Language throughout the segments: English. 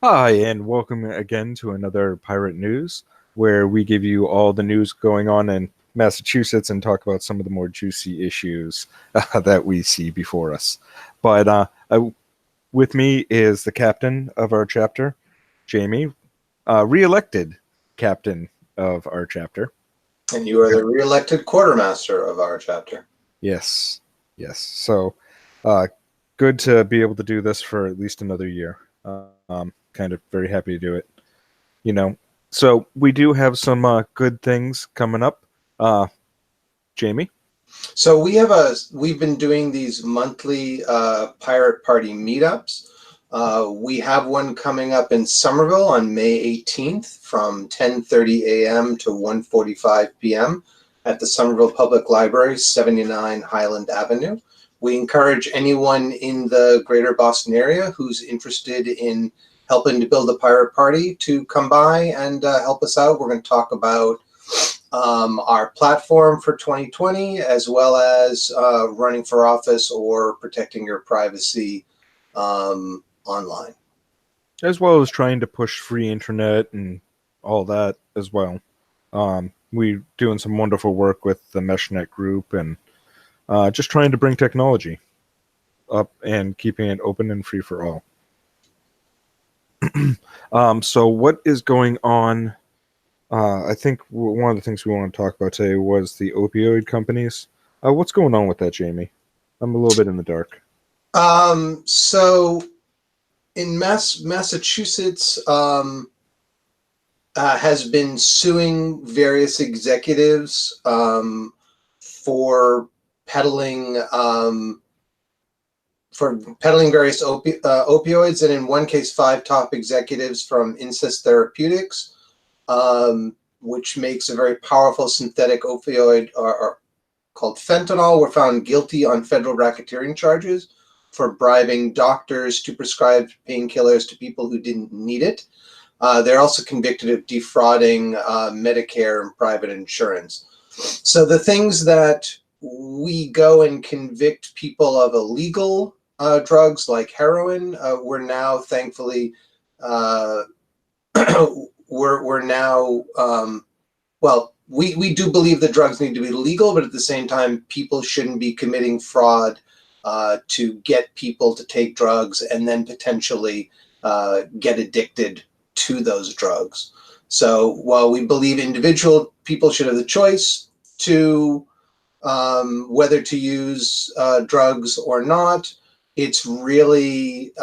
Hi, and welcome again to another Pirate News, where we give you all the news going on in Massachusetts and talk about some of the more juicy issues that we see before us. But with me is the captain of our chapter, Jamie, re-elected captain of our chapter. And you are the re-elected quartermaster of our chapter. Yes, yes. So, uh, good to be able to do this for at least another year. Kind of very happy to do it. you know. So we do have some good things coming up. Uh, Jamie? So we've been doing these monthly pirate party meetups. We have one coming up in Somerville on May 18th from 10:30 a.m. to 1:45 p.m. at the Somerville Public Library, 79 Highland Avenue. We encourage anyone in the greater Boston area who's interested in helping to build a pirate party to come by and help us out. We're going to talk about our platform for 2020, as well as running for office or protecting your privacy online. As well as trying to push free internet and all that as well. We're doing some wonderful work with the MeshNet group and just trying to bring technology up and keeping it open and free for all. So what is going on? I think one of the things we want to talk about today was the opioid companies. What's going on with that, Jamie? I'm a little bit in the dark. So in Massachusetts has been suing various executives for peddling various opioids, and in one case, 5 top executives from Incest Therapeutics, which makes a very powerful synthetic opioid called fentanyl, were found guilty on federal racketeering charges for bribing doctors to prescribe painkillers to people who didn't need it. They're also convicted of defrauding Medicare and private insurance. So the things that we go and convict people of illegal drugs like heroin, we're now thankfully we're now we do believe that drugs need to be legal, but at the same time, people shouldn't be committing fraud to get people to take drugs and then potentially get addicted to those drugs. So while we believe individual people should have the choice to whether to use drugs or not, it's really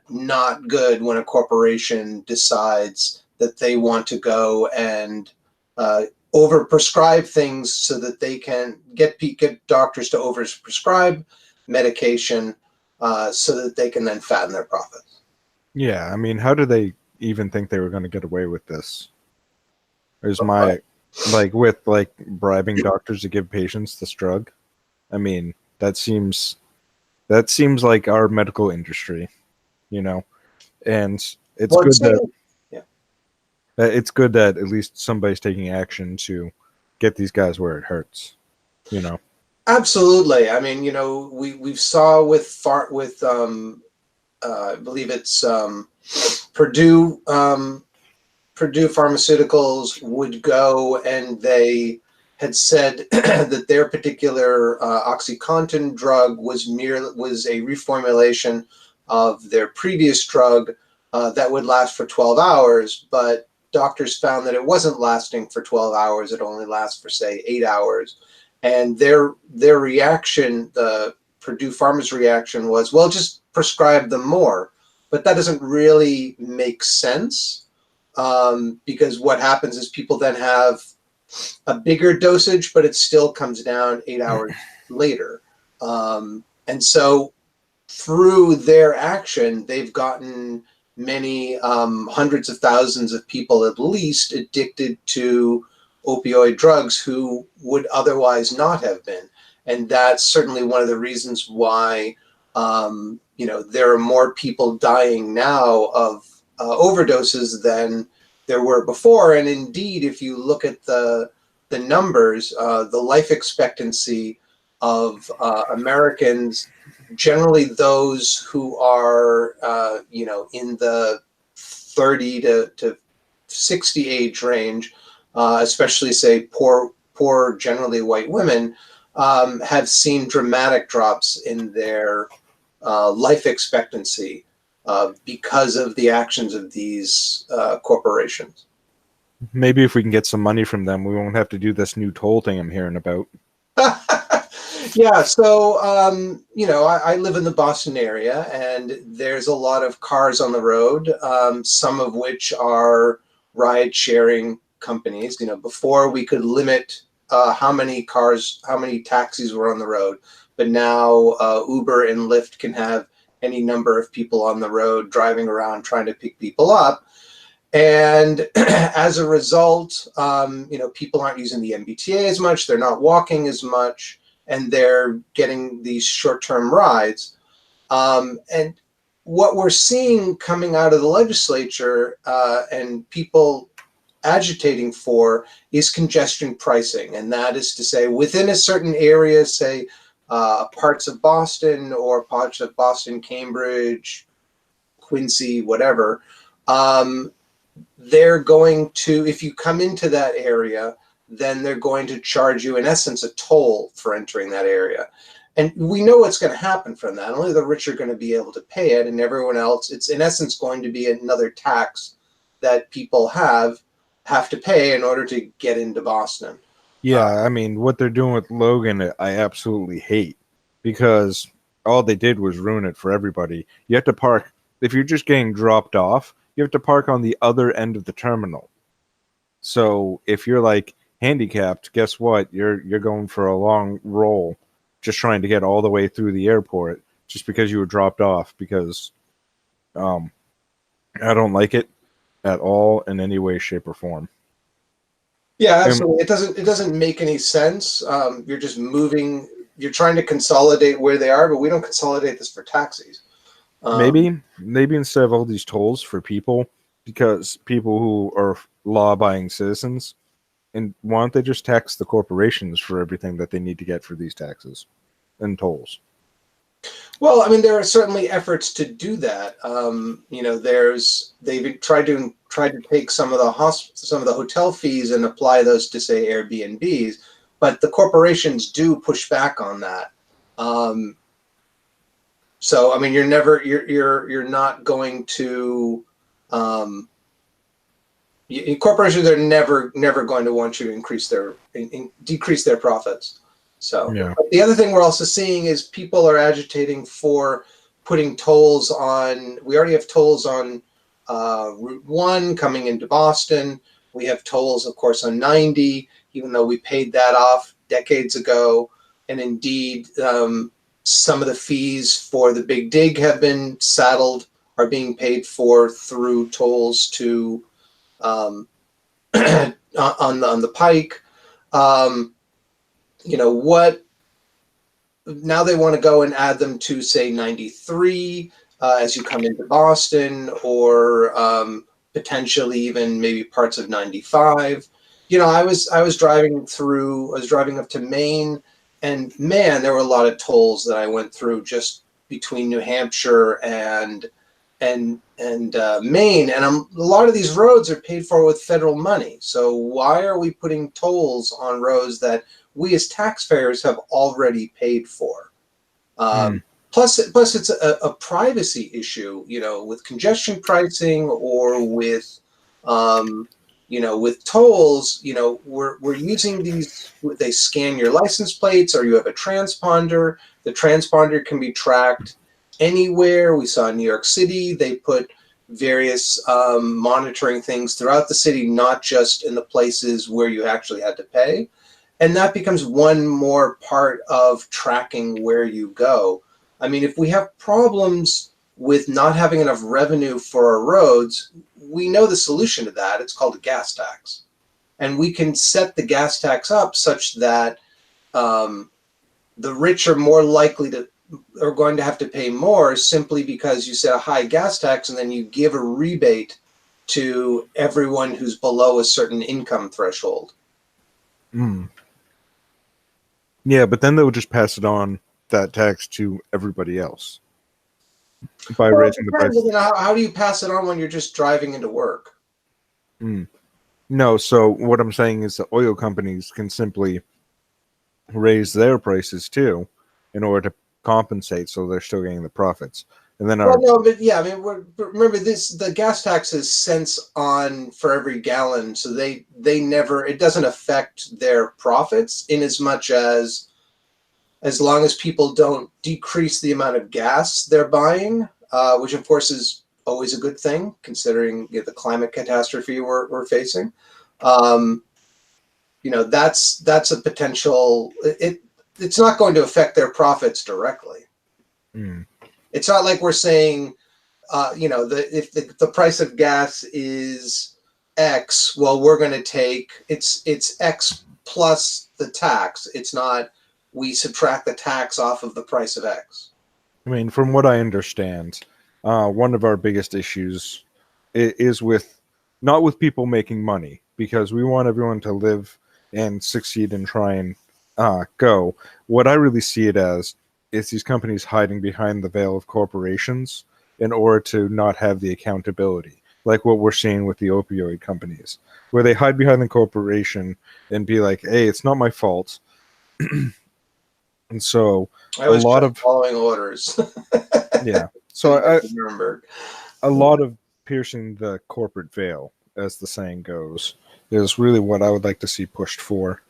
not good when a corporation decides that they want to go and overprescribe things so that they can get doctors to overprescribe medication so that they can then fatten their profits. Yeah, I mean, how do they even think they were going to get away with this? Is my with bribing doctors to give patients this drug? I mean, that seems like our medical industry, and it's good that it's good that at least somebody's taking action to get these guys where it hurts. Absolutely. I mean, we saw with I believe it's Purdue Pharmaceuticals would go, and they had said that their particular OxyContin drug was a reformulation of their previous drug that would last for 12 hours, but doctors found that it wasn't lasting for 12 hours. It only lasts for, say, 8 hours. And their reaction, the Purdue Pharma's reaction was, well, just prescribe them more. But that doesn't really make sense because what happens is people then have a bigger dosage, but it still comes down 8 hours later. And so through their action, they've gotten many hundreds of thousands of people at least addicted to opioid drugs who would otherwise not have been. And that's certainly one of the reasons why there are more people dying now of overdoses than there were before. And indeed, if you look at the numbers, the life expectancy of Americans, generally those who are in the 30 to 60 age range, especially say poor generally white women, have seen dramatic drops in their life expectancy because of the actions of these corporations. Maybe if we can get some money from them, we won't have to do this new toll thing I'm hearing about. Yeah, so I live in the Boston area, and there's a lot of cars on the road, some of which are ride-sharing companies. Before we could limit how many taxis were on the road, but now Uber and Lyft can have any number of people on the road driving around trying to pick people up. And as a result, people aren't using the MBTA as much, they're not walking as much, and they're getting these short-term rides. And what we're seeing coming out of the legislature and people agitating for is congestion pricing. And that is to say, within a certain area, say parts of Boston or parts of Boston, Cambridge, Quincy, whatever, they're going to, if you come into that area, then they're going to charge you, in essence, a toll for entering that area. And we know what's going to happen from that. Only the rich are going to be able to pay it, and everyone else, it's in essence going to be another tax that people have to pay in order to get into Boston. Yeah, I mean, what they're doing with Logan, I absolutely hate, because all they did was ruin it for everybody. You have to park, if you're just getting dropped off, you have to park on the other end of the terminal. So if you're like handicapped, guess what? You're going for a long roll, just trying to get all the way through the airport, just because you were dropped off. Because I don't like it at all in any way, shape, or form. Yeah, absolutely. It doesn't make any sense. You're just moving. You're trying to consolidate where they are, but we don't consolidate this for taxis. Maybe instead of all these tolls for people, because people who are law-abiding citizens, and why don't they just tax the corporations for everything that they need to get for these taxes and tolls? Well, I mean, there are certainly efforts to do that. They've tried to take some of the hotel fees and apply those to, say, Airbnbs, but the corporations do push back on that. So, I mean, you're not going to. Corporations are never going to want you to decrease their profits. So, yeah. But the other thing we're also seeing is people are agitating for putting tolls on. We already have tolls on Route 1 coming into Boston. We have tolls, of course, on 90, even though we paid that off decades ago. And indeed, some of the fees for the Big Dig have been are being paid for through tolls to on the Pike. What now they want to go and add them to, say, 93 as you come into Boston, or potentially even maybe parts of 95. I was driving up to Maine, and man, there were a lot of tolls that I went through just between New Hampshire and Maine, and a lot of these roads are paid for with federal money. So why are we putting tolls on roads that we as taxpayers have already paid for? Plus it's a privacy issue, with congestion pricing or with tolls. We're using these. They scan your license plates, or you have a transponder. The transponder can be tracked anywhere. We saw in New York City, they put various monitoring things throughout the city, not just in the places where you actually had to pay. And that becomes one more part of tracking where you go. I mean, if we have problems with not having enough revenue for our roads, we know the solution to that. It's called a gas tax. And we can set the gas tax up such that the rich are more likely are going to have to pay more, simply because you set a high gas tax and then you give a rebate to everyone who's below a certain income threshold. Yeah, but then they would just pass it on, that tax, to everybody else. by Well, it raising the depends. price. How do you pass it on when you're just driving into work? Mm. No, so what I'm saying is the oil companies can simply raise their prices too in order to compensate, so they're still getting the profits. And then Well, our no, but yeah, I mean, remember this: the gas tax is cents on for every gallon, so they never it doesn't affect their profits in as much as long as people don't decrease the amount of gas they're buying, which of course is always a good thing considering the climate catastrophe we're facing. Um, that's a potential. It's not going to affect their profits directly. mm, It's not like we're saying, if the price of gas is X, well, we're going to take it's X plus the tax. It's not we subtract the tax off of the price of X. I mean, from what I understand, one of our biggest issues is with not with people making money, because we want everyone to live and succeed and try and go. What I really see it as is these companies hiding behind the veil of corporations in order to not have the accountability, like what we're seeing with the opioid companies, where they hide behind the corporation and be like, "Hey, it's not my fault." And so I a was lot just of following orders. yeah. So Didn't get to Nuremberg. a lot of piercing the corporate veil, as the saying goes, is really what I would like to see pushed for.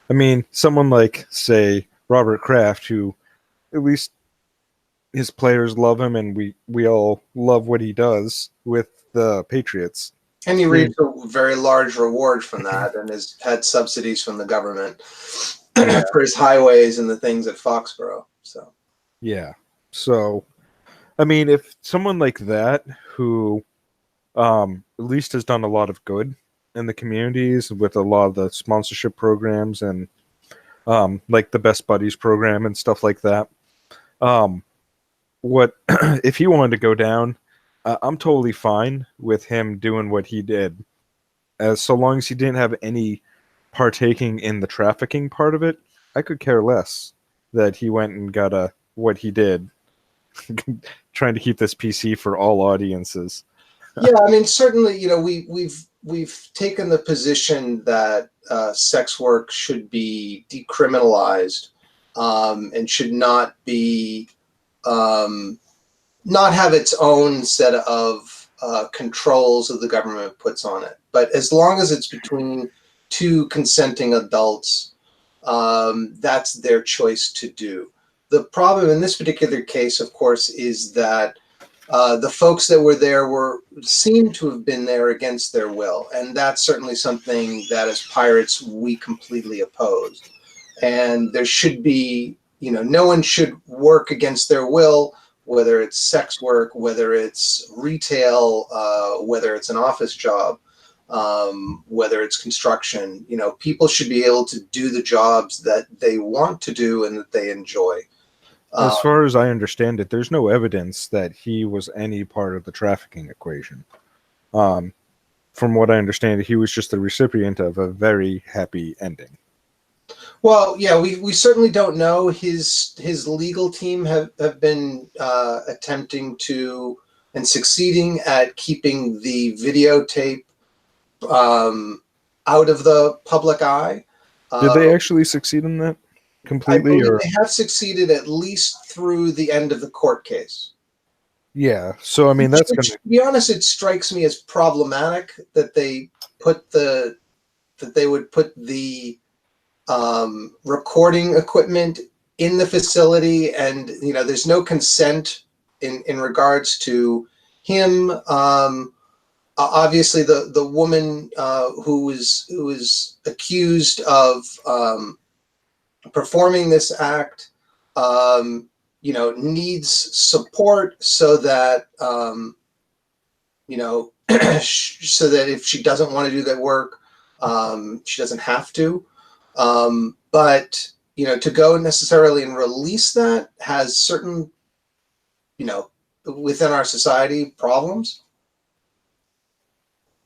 I mean, someone like, say, Robert Kraft, who at least his players love him, and we all love what he does with the Patriots. And he I mean, reaped a very large reward from that and has had subsidies from the government yeah, for his highways and the things at Foxborough. So yeah. So, I mean, if someone like that, who at least has done a lot of good in the communities with a lot of the sponsorship programs and like the Best Buddies program and stuff like that. Um, what if he wanted to go down? I'm totally fine with him doing what he did, as so long as he didn't have any partaking in the trafficking part of it. I could care less that he went and got what he did, trying to keep this PC for all audiences. yeah, I mean, certainly, we've taken the position that sex work should be decriminalized, and should not be um, not have its own set of controls that the government puts on it. But as long as it's between two consenting adults, that's their choice to do. The problem in this particular case, of course, is that the folks that were there seem to have been there against their will, and that's certainly something that, as pirates, we completely oppose. And there should be, no one should work against their will, whether it's sex work, whether it's retail, whether it's an office job, whether it's construction. People should be able to do the jobs that they want to do and that they enjoy. As far as I understand it, there's no evidence that he was any part of the trafficking equation. Um, from what I understand, he was just the recipient of a very happy ending. Well, yeah, we certainly don't know. His legal team have been attempting to and succeeding at keeping the videotape out of the public eye. Did Uh, they actually succeed in that I completely, believe or they have succeeded at least through the end of the court case. yeah? So I mean, that's Which, gonna to be honest, it strikes me as problematic that they would put the recording equipment in the facility, and there's no consent in regards to him. Obviously, the woman who was accused of performing this act, needs support so that so that if she doesn't want to do that work, she doesn't have to. But to go necessarily and release that has certain, you know, within our society problems.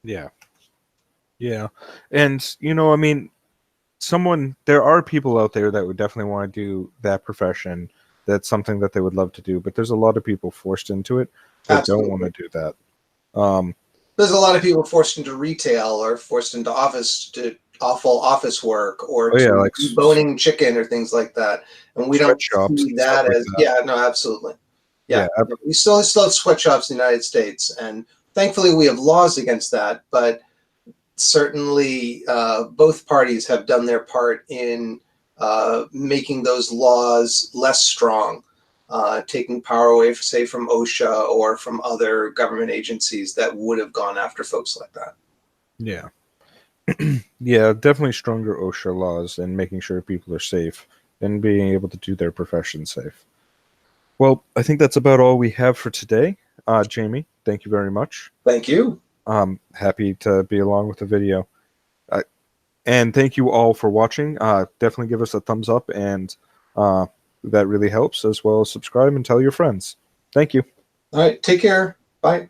yeah, yeah, and I mean, there are people out there that would definitely want to do that profession that's something that they would love to do. But there's a lot of people forced into it that Absolutely. don't want to do that. There's a lot of people forced into retail or forced into awful office work or Oh, yeah, to like boning chicken or things like that. And we don't sweatshops see and stuff that like as, that. yeah, no, absolutely. Yeah. Yeah, We still have sweatshops in the United States. And thankfully we have laws against that. But certainly both parties have done their part in making those laws less strong. Taking power away, say, from OSHA or from other government agencies that would have gone after folks like that. yeah. Yeah, definitely stronger OSHA laws and making sure people are safe and being able to do their profession safe. Well, I think that's about all we have for today. Jamie, thank you very much. Thank you. Happy to be along with the video. And thank you all for watching. Definitely give us a thumbs up, and that really helps, as well as subscribe and tell your friends. Thank you. All right. Take care. Bye.